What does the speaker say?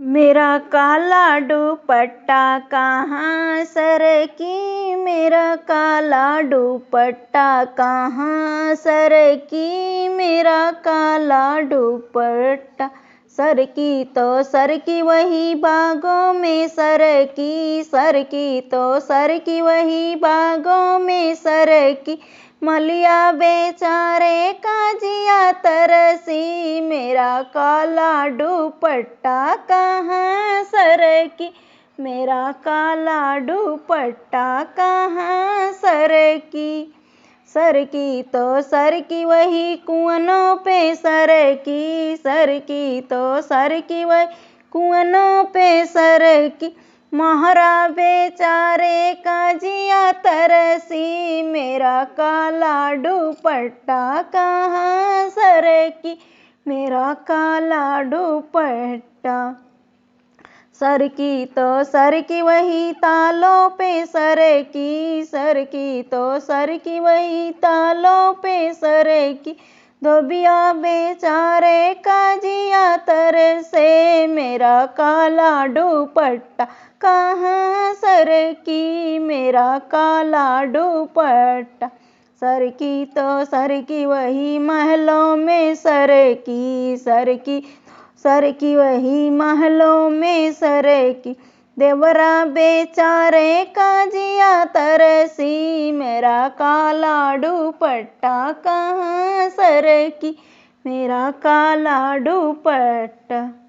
मेरा काला दुपट्टा कहाँ सरकी, मेरा काला दुपट्टा कहाँ सरकी, मेरा काला दुपट्टा सरकी तो सरकी वही बागों में सरकी, सरकी तो सरकी वही बागों में सरकी, मलिया बेचारे का जिया तरसी, मेरा काला दुपट्टा कहाँ सरकी, मेरा काला दुपट्टा कहाँ सरकी। सरकी तो सरकी वही कुआनों पे सरकी, सरकी तो सरकी वही कुआनों पे सरकी, महारा बेचारे का जिया तरसी, मेरा काला दुपट्टा कहाँ सरकी, मेरा काला दुपट्टा। सरकी तो सरकी वही तालों पे सरकी, सरकी तो सरकी वही तालों पे सरकी, धोबिया बेचारे का जिया तरसे, मेरा काला दुपट्टा कहाँ सरकी, मेरा काला दुपट्टा। सरकी तो सरकी वही महलों में सरकी, सरकी सरकी वही महलों में सरकी, देवरा बेचारे का जिया तरसी, मेरा काला दुपट्टा कहाँ सरकी, मेरा काला दुपट्टा।